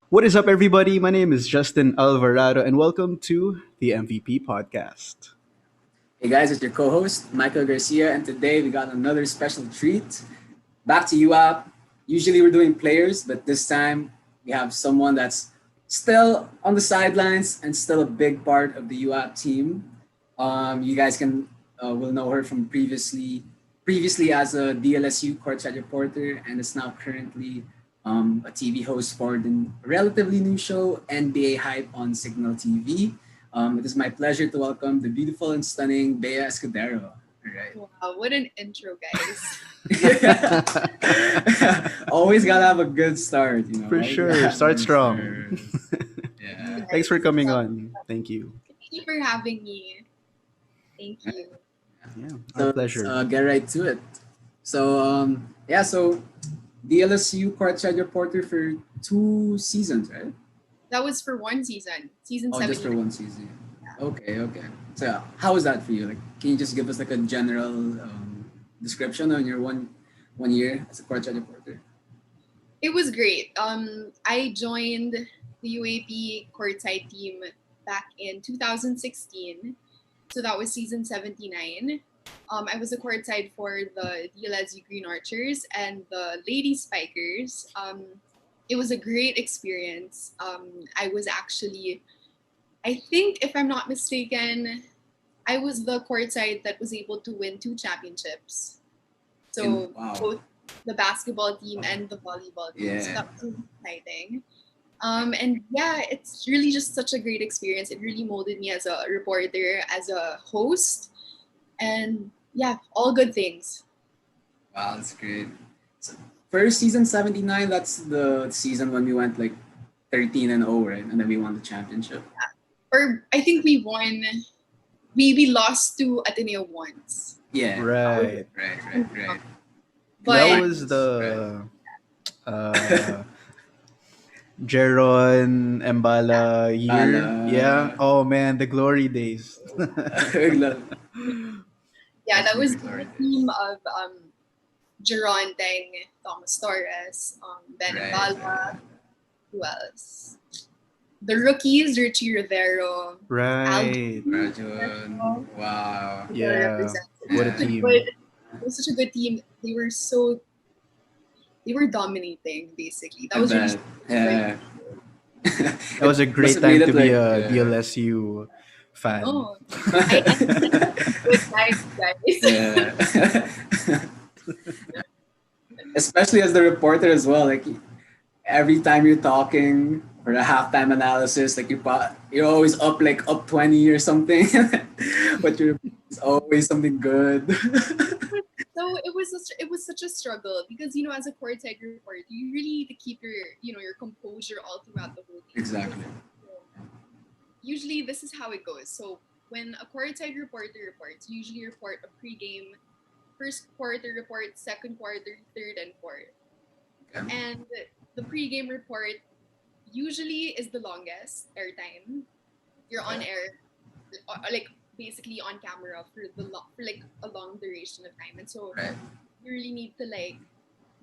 What is up, everybody? My name is Justin Alvarado, and welcome to the MVP podcast. Hey guys, it's your co-host Myko Garcia, and today we got another special treat. Back to UAAP. Usually we're doing players, but this time we have someone that's still on the sidelines and still a big part of the UAAP team. You guys can will know her from previously as a DLSU Courtside Reporter, and is now currently a TV host for the relatively new show NBA Hype on Signal TV. It is my pleasure to welcome the beautiful and stunning Bea Escudero. All right. Wow, what an intro, guys. Always gotta have a good start, For right? sure, start strong. Yeah. Thanks for coming on. Thank you. Thank you for having me. Thank you. Yeah, our So let's pleasure. get right to it. So DLSU Courtside Reporter for 2 seasons, right? That was for one season, season Oh, 7. just for one season. Okay. So how was that for you? Like, can you just give us like a general description on your one year as a Courtside Reporter? It was great. I joined the UAP courtside team back in 2016. So that was season 79. I was a courtside for the DLSU Green Archers and the Lady Spikers. It was a great experience. I was actually, I think, if I'm not mistaken, I was the courtside that was able to win 2 championships. So Wow. both the basketball team and the volleyball team. So Yeah. that was really exciting. And yeah, it's really just such a great experience. It really molded me as a reporter, as a host, and yeah, all good things. Wow, that's great. So, first season 79, that's the season when we went like 13-0, right? And then we won the championship. Or I think we won. We lost to Ateneo once, Yeah. Right. Right. but That was the Jeron Embala year. Bala. Yeah. Oh man, the glory days. yeah, that was Absolutely. the team of Jeron Teng, Thomas Torres, Ben Bala. Who else? The rookies, Richie Rivero, Right. Rajon. Wow. Yeah. What a Yeah. team. But it was such a good team. They were dominating basically. That was really Yeah. That was a great Must've time made to it be like, a yeah. DLSU fan. oh, I envy good times, guys. Yeah. Especially as the reporter as well. Like every time you're talking for a halftime analysis, like you're always up 20 or something, but it's always something good. So it was such a struggle because as a courtside reporter, you really need to keep your composure all throughout the whole game. Exactly. Usually this is how it goes. So when a courtside reporter reports, you usually report a pregame, first quarter report, second quarter, third, and fourth. Okay. And the pregame report usually is the longest airtime. You're on air, like basically on camera for like a long duration of time, and so Right. you really need to like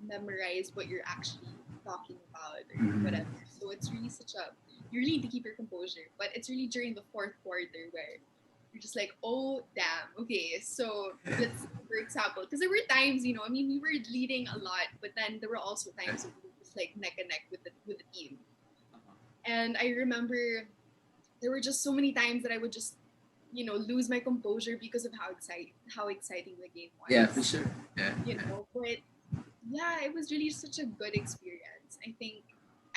memorize what you're actually talking about or Mhm. whatever. So it's really you really need to keep your composure. But it's really during the fourth quarter where you're just like, oh damn, okay. So let's, for example, because there were times, we were leading a lot, but then there were also times that we were just like neck and neck with the team. And I remember there were just so many times that I would just lose my composure because of how exciting the game was. Yeah, for sure. Yeah. But yeah, it was really such a good experience. I think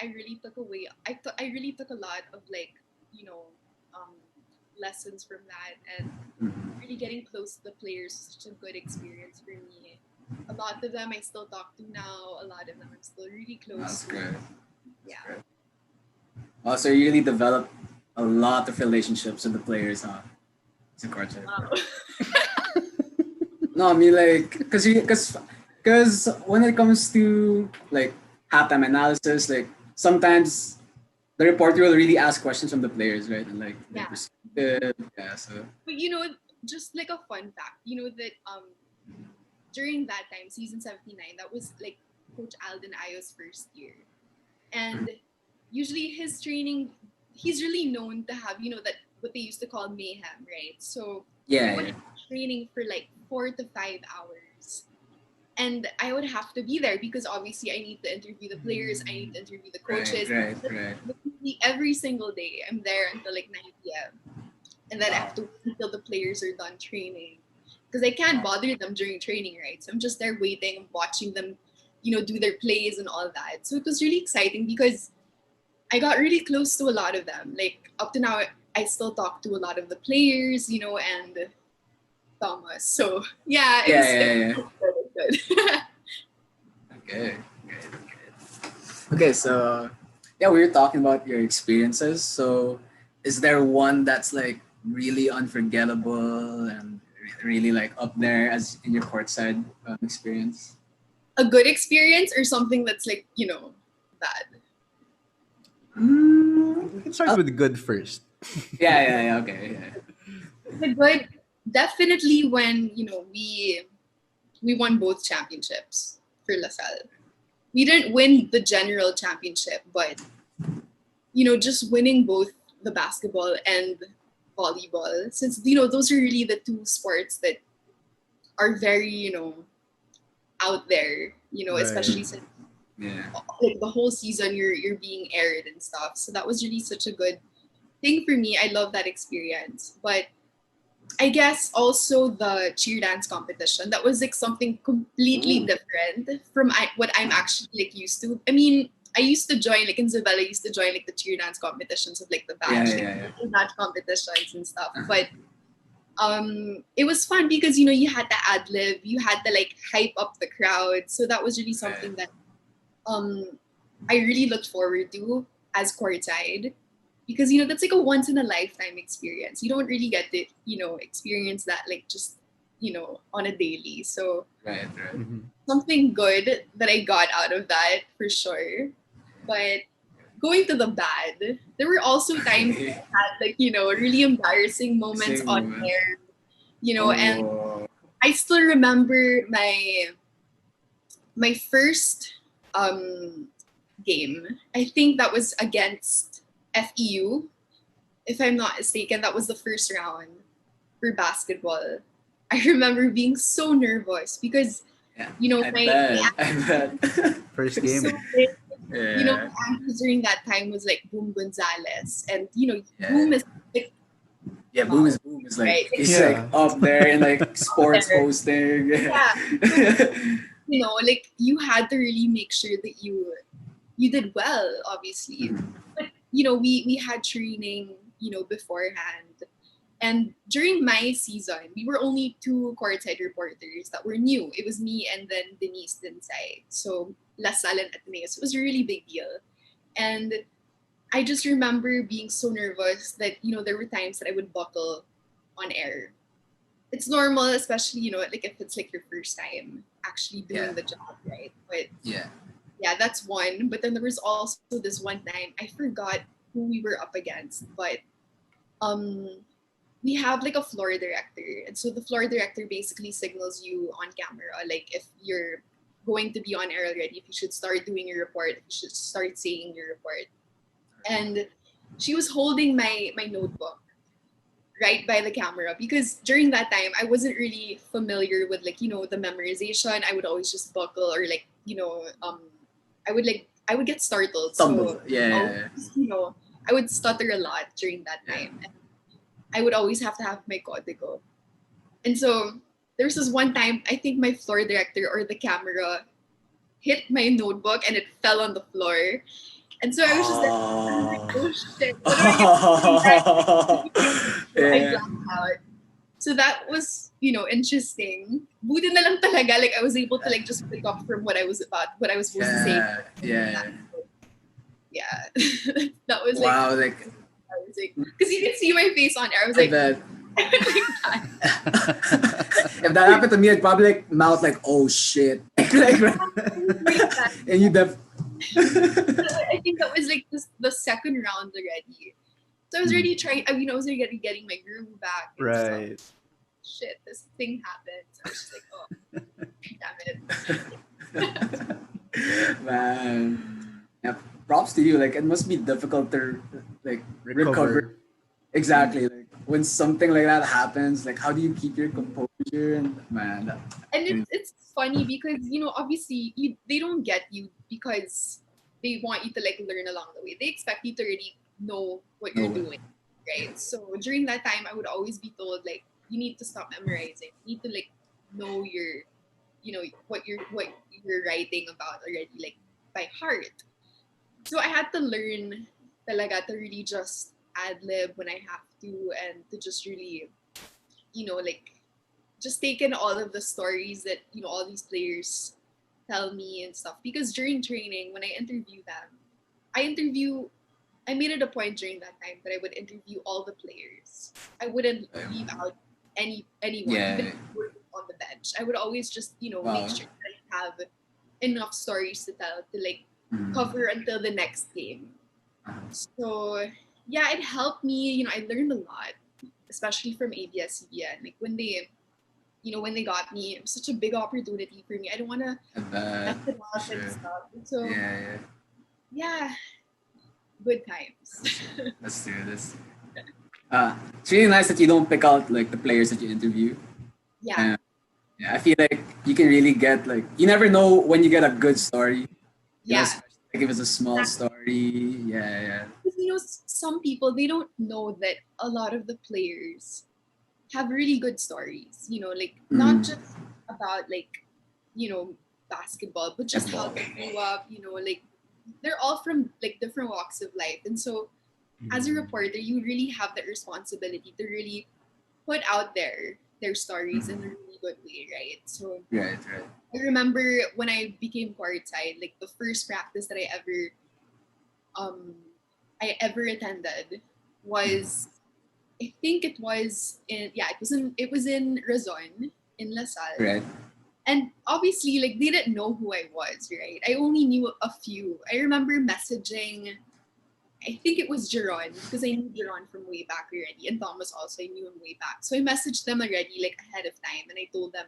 I really took away. I really took a lot of like um, lessons from that, and Mhm. really getting close to the players was such a good experience for me. A lot of them I still talk to now. A lot of them I'm still really close That's to. great. Yeah. Great. Also, you really developed a lot of relationships with the players, huh? As a coach. Wow. No, I mean like, because when it comes to like halftime analysis, like sometimes the reporter will really ask questions from the players, right? And like their Yeah. perspective. Yeah. So But just like a fun fact, that during that time, season 79, that was like Coach Alden Ayo's first year. And usually his training, he's really known to have, that what they used to call mayhem, right? So he would Yeah. have training for like 4 to 5 hours. And I would have to be there because obviously I need to interview the players, I need to interview the coaches. Right. Literally every single day, I'm there until like 9 p.m. And then I have to wait until the players are done training. Because I can't bother them during training, right? So I'm just there waiting, watching them, do their plays and all that. So it was really exciting because I got really close to a lot of them. Like up to now, I still talk to a lot of the players, and Thomas. So yeah, Yeah. it was good. Okay. Okay, so yeah, we were talking about your experiences. So is there one that's like really unforgettable and really like up there as in your courtside experience? A good experience or something that's like, bad? We can start with good first. Yeah. Okay. Yeah. The good, definitely when, we won both championships for LaSalle. We didn't win the general championship, but just winning both the basketball and volleyball, since those are really the two sports that are very out there, especially Right. since Yeah. like the whole season you're being aired and stuff. So that was really such a good thing for me. I love that experience. But I guess also the cheer dance competition. That was like something completely Ooh. different from what I'm actually like used to. I mean, I used to join like in Isabela, I used to join like the cheer dance competitions of like the batch, Yeah. like batch competitions and stuff. But it was fun because you had to ad lib, you had to like hype up the crowd. So that was really something that I really looked forward to as courtside because that's like a once in a lifetime experience. You don't really get to experience that like just on a daily. So Right. Mhm. something good that I got out of that for sure. But going to the bad, there were also times that I had like really embarrassing moments Same on moment. air. And Oh. I still remember my first um game. I think that was against FEU, if I'm not mistaken. That was the first round for basketball. I remember being so nervous because Yeah. I my bet. I bet. First was so game. big. Yeah. My aunties during that time was like Boom Gonzalez, and Yeah. Boom is like Yeah, wow, Boom is like right? he's like Yeah. up there in like sports There. hosting. Yeah. So like you had to really make sure that you did well, obviously. But we had training, beforehand. And during my season, we were only two courtside reporters that were new. It was me and then Denise Dinsay. So La Salle and Ateneos. It was a really big deal. And I just remember being so nervous that, there were times that I would buckle on air. It's normal, especially, like if it's like your first time actually Yeah. doing the job, right? But Yeah. yeah, that's one. But then there was also this one time I forgot who we were up against, but um we have like a floor director. And so the floor director basically signals you on camera, like if you're going to be on air already, if you should start doing your report, if you should start saying your report. And she was holding my notebook right by the camera because during that time I wasn't really familiar with like, the memorization. I would always just buckle or like, I would get startled. So Stumble. I would, Yeah. I would stutter a lot during that Yeah. time. I would always have to have my código. And so there was this one time, I think my floor director or the camera hit my notebook and it fell on the floor. And so I was just like, Oh. oh shit, what do I get to do next? So I Yeah. blacked out. So that was, interesting. Buti na lang talaga, like I was able to like just pick up from what I was supposed to say. Yeah. Yeah. That was like, Wow, like because you can see my face on air. I was I like, bet. like that. If that happened to me, I'd probably like mouth like, "Oh shit!" like, Like that. and you def. I think that was like the second round already. So I was already trying. I mean, I was already getting my groove back and stuff. Right. Shit, this thing happened. So I was just like, oh, damn it. Man, yeah, props to you. Like it must be difficult to like recover. Exactly. Like when something like that happens, like how do you keep your composure? And man, And it's funny because obviously they don't get you because they want you to like learn along the way. They expect you to really know what you're doing, right? So during that time, I would always be told like you need to stop memorizing. You need to like know your, what you're writing about already like by heart. So I had to learn talaga to really just ad lib when I have to and to just really, like just take in all of the stories that all these players tell me and stuff. Because during training, when I interview them, I made it a point during that time that I would interview all the players. I wouldn't leave out anyone, even if they were on the bench. I would always just make sure that I have enough stories to tell to like cover until the next game. So yeah, it helped me. I learned a lot, especially from ABS-CBN. Like when they got me, it was such a big opportunity for me. I don't want to mess it up and stuff. So yeah, good times. Let's do this. It's really nice that you don't pick out like the players that you interview. Yeah. Yeah, I feel like you can really get like you never know when you get a good story. Yeah. Like if it's a small story. Yeah. Because, some people they don't know that a lot of the players have really good stories. Like not just about like, basketball, but just how they grew up. Like they're all from like different walks of life, and so as a reporter, you really have the responsibility to really put out their stories in a really good way, right? So right. I remember when I became courtside, like the first practice that I ever attended was I think it was it was in Razon in LaSalle. Right. And obviously like they didn't know who I was, right? I only knew a few. I remember messaging I think it was Jeron because I knew Jeron from way back already, and Thomas also I knew him way back. So I messaged them already like ahead of time, and I told them,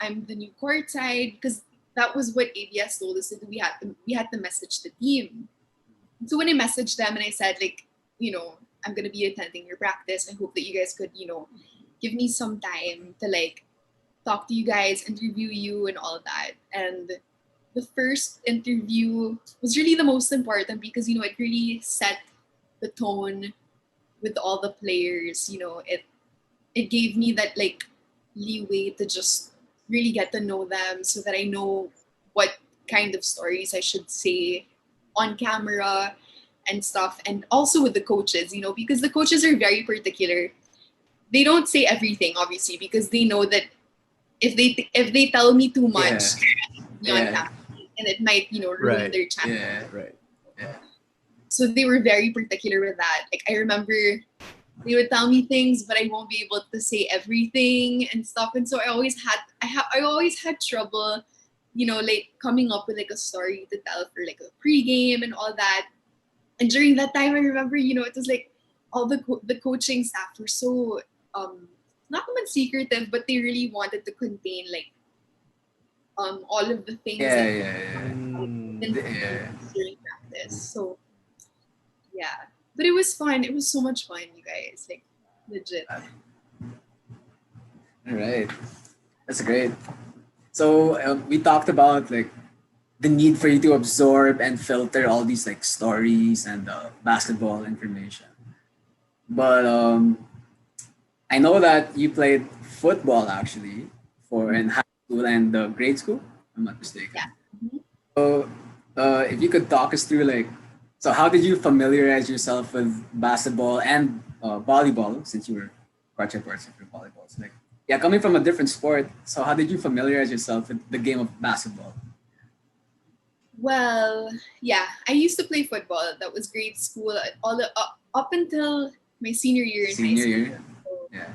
I'm the new courtside because that was what ABS told us that we had to message the team. So when I messaged them and I said like, I'm gonna be attending your practice. I hope that you guys could, give me some time to like talk to you guys, interview you, and all that. And the first interview was really the most important because it really set the tone with all the players. It gave me that like leeway to just really get to know them so that I know what kind of stories I should say on camera and stuff, and also with the coaches, because the coaches are very particular. They don't say everything obviously because they know that if they tell me too much on camera, and it might ruin their channel. Right. So they were very particular with that. Like I remember they would tell me things, but I won't be able to say everything and stuff. And so I always had trouble, like coming up with like a story to tell for like a pregame and all that. And during that time, I remember, it was like all the coaching staff were so not even secretive, but they really wanted to contain like all of the things during practice. So yeah, but it was fun. It was so much fun, you guys. Like legit. All right, that's great. So we talked about like the need for you to absorb and filter all these like stories and basketball information. But I know that you played football actually for in high school and grade school. If I'm not mistaken. Yeah. Mm-hmm. So if you could talk us through like, so how did you familiarize yourself with basketball and volleyball since you were courtside person for volleyball? So like, yeah, coming from a different sport, so how did you familiarize yourself with the game of basketball? Well, yeah, I used to play football. That was grade school, up until my senior year in high school. So, Yeah.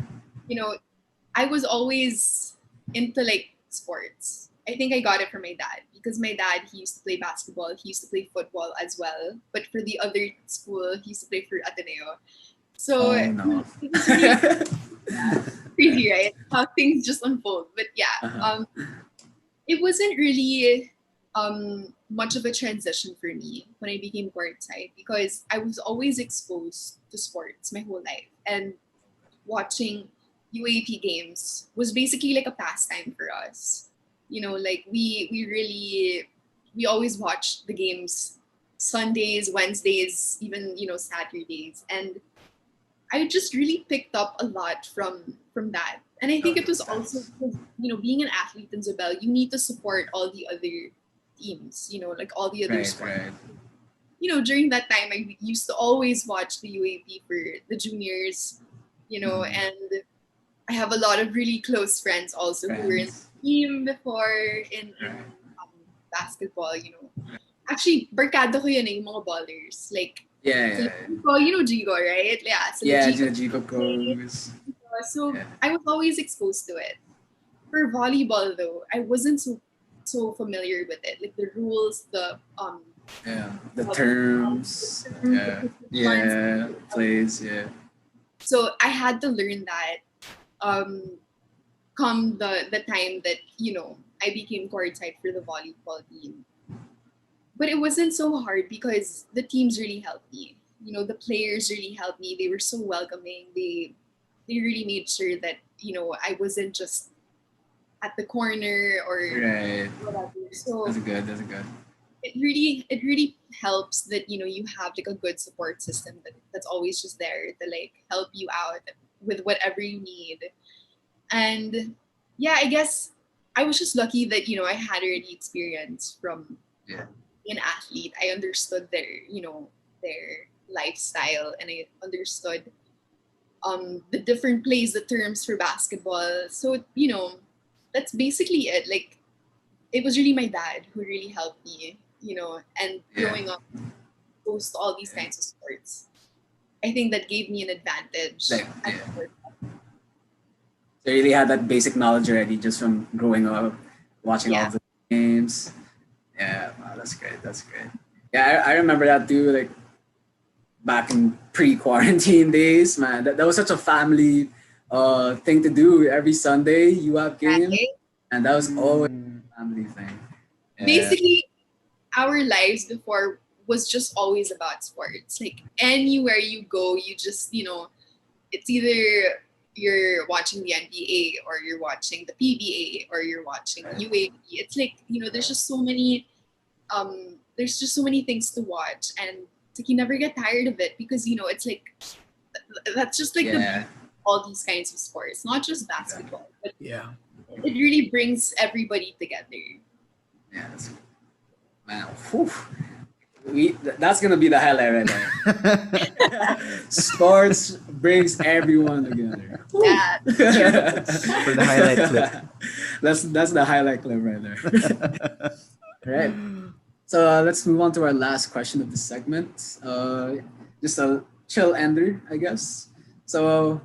I was always into like sports. I think I got it from my dad because my dad, he used to play basketball. He used to play football as well. But for the other school, he used to play for Ateneo. So No. it was really crazy, right? How things just unfold. But yeah, it wasn't really much of a transition for me when I became courtside because I was always exposed to sports my whole life. And watching UAP games was basically like a pastime for us. Like we always watched the games Sundays, Wednesdays, even Saturdays, and I just really picked up a lot from that. And I Oh, think it was that's also nice. because, being an athlete in Zobel, you need to support all the other teams, like all the other Right, sports. right. During that time, I used to always watch the UAP for the juniors, Mhm. and I have a lot of really close friends also who were in Friends. the team before in Right. um, basketball. Actually, barkada ko yun yung mga ballers. Like, Yeah, yeah, sila yeah. Jigo, Jigo, right? Yeah, sila Yeah, Jigo. Jigo goes. So Yeah. I was always exposed to it. For volleyball though, I wasn't so familiar with it. Like the rules, Yeah. The the terms. Yeah. ones. Yeah. Plays. Yeah. So I had to learn that come the time that I became courtside for the volleyball team. But it wasn't so hard because the teams really helped me. The players really helped me. They were so welcoming. They really made sure that I wasn't just at the corner or Right. whatever. So That's good. That's good. it really helps that you have like a good support system that's always just there to like help you out with whatever you need. And yeah, I guess I was just lucky that I had already experience from Yeah. an athlete. I understood their lifestyle, and I understood the different plays, the terms for basketball. So that's basically it. Like it was really my dad who really helped me, and Yeah. growing up exposed to all these kinds of sports. I think that gave me an advantage Like, at yeah. work. So you really had that basic knowledge already just from growing up, watching all Yeah. the games. Yeah, wow, that's great. That's great. Yeah, I remember that too. Like back in pre-quarantine days, man. That was such a family thing to do every Sunday. You have game, Right? and that was always Mm. a family thing. Yeah, Basically, our lives before was just always about sports. Like anywhere you go, you just, it's either you're watching the NBA or you're watching the PBA or you're watching right. UAP. It's like, there's just so many things to watch, and it's like you never get tired of it because it's like that's just like the beauty Yeah, of all these kinds of sports, not just exactly. basketball, but Yeah. it really brings everybody together. Yeah, that's man. Whew. That's gonna be the highlight right there. Sports brings everyone together. Whew. Yeah. For the highlight clip. That's the highlight clip right there. All right. So let's move on to our last question of the segment. Just a chill ender, I guess. So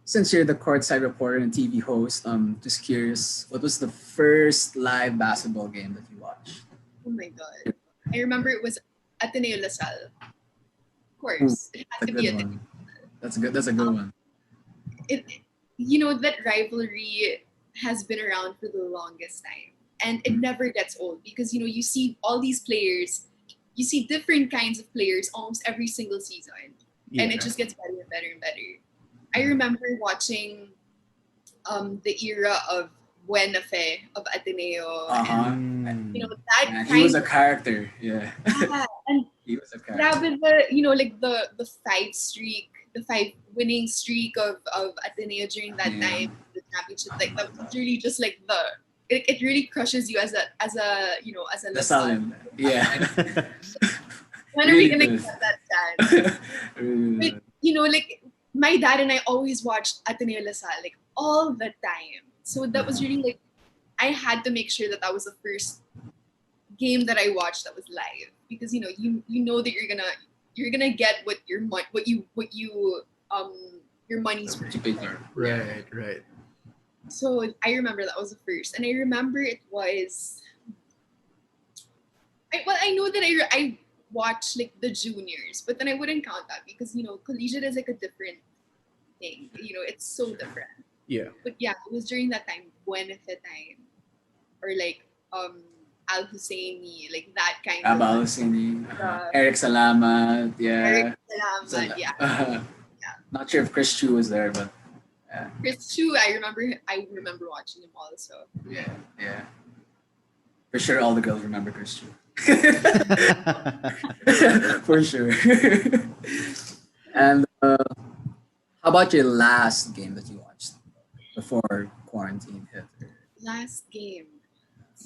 since you're the courtside reporter and TV host, just curious, what was the first live basketball game that you watched? Oh my god. I remember it was Ateneo Lasal. Of Ooh, course. It that's had a to be good Ateneo. one. That's a good one. It that rivalry has been around for the longest time. And it never gets old because you see all these players, you see different kinds of players almost every single season. And Yeah. it just gets better and better and better. I remember watching the era of Buenafe of Ateneo, and Uh-huh. Mm. that Man, he was kind a of, character. Yeah. yeah, and He was a character. grabe the five winning streak of Ateneo during that Yeah. time, the championship, like that was really just like it really crushes you as a The Lasal. Stallion. Yeah. When are we Really gonna good. get that chance? But Really good. like my dad and I always watched Ateneo Lasal like all the time. So that was really like I had to make sure that was the first game that I watched that was live because you know that you're gonna get what you your money's What worth. you paid for. Right, right. So I remember that was the first, and I remember it was. I know that I watched like the juniors, but then I wouldn't count that because collegiate is like a different thing. It's so different. Yeah. But yeah, it was during that time, Buenafe time, or like Al Husseini, like that kind Abal of Husseini, uh, Eric Salamat, Eric yeah. Salamat, yeah. Not sure if Chris Chu was there, but yeah, Chris Chu, I remember watching him also. yeah. For sure, all the girls remember Chris Chu. For sure. And how about your last game that you watched before quarantine hit? Last game.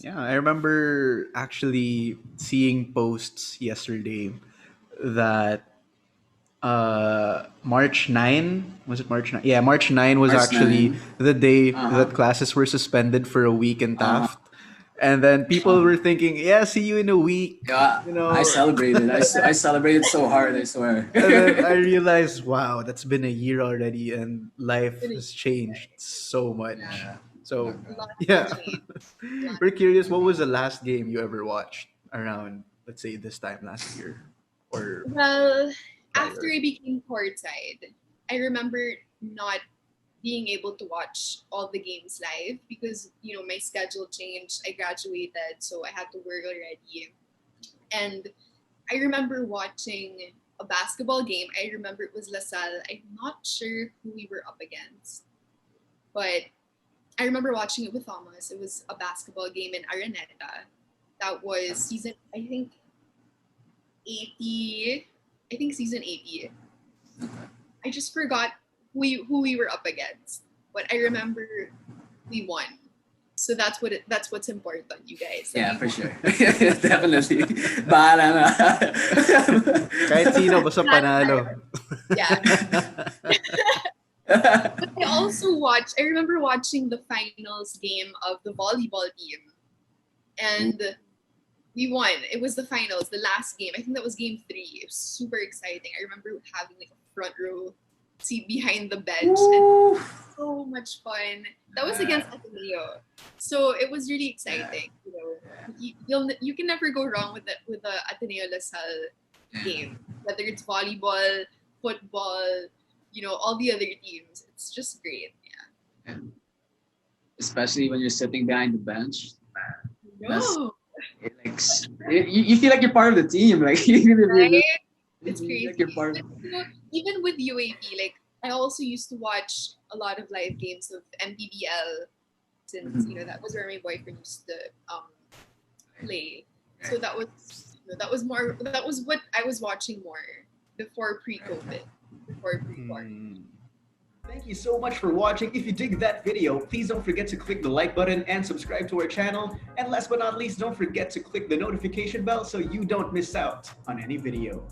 Yeah, I remember actually seeing posts yesterday that March 9, was it March 9? Yeah, March 9 was March actually 9. the day Uh-huh. that classes were suspended for a week in Uh-huh. Taft. And then people Uh-huh. were thinking, yeah, see you in a week. Yeah, You know, I celebrated. I celebrated so hard, I swear. and then I realized, wow, that's been a year already and life Been a has changed so much. Yeah. So, lot yeah. has changed. We're curious, what was the last game you ever watched around, let's say, this time last year? Or Well, after prior? I became courtside, I remember not being able to watch all the games live because my schedule changed. I graduated, so I had to work already. And I remember watching a basketball game. I remember it was LaSalle. I'm not sure who we were up against, but I remember watching it with Thomas. It was a basketball game in Araneta. That was season, I think, 80. I think season 80. I just forgot who we were up against, but I remember we won. So that's what's important, you guys. Yeah, We for won. sure. Definitely. Bahala na. Kahit sino, basta panalo. Yeah. But I remember watching the finals game of the volleyball team. And we won. It was the finals, the last game. I think that was game 3. It was super exciting. I remember having like a front row seat behind the bench and so much fun. That was against Ateneo. So it was really exciting. You can never go wrong with the Ateneo LaSalle game. Whether it's volleyball, football, all the other teams. It's just great. Yeah. Especially when you're sitting behind the bench. No. You feel like you're part of the team. Like even if Right? you're It's you feel crazy. like you're part of But, even with UAP, like I also used to watch a lot of live games of MPBL since that was where my boyfriend used to play. So that was what I was watching more before pre-COVID, before pre-quarantine. Thank you so much for watching. If you dig that video, please don't forget to click the like button and subscribe to our channel. And last but not least, don't forget to click the notification bell so you don't miss out on any video.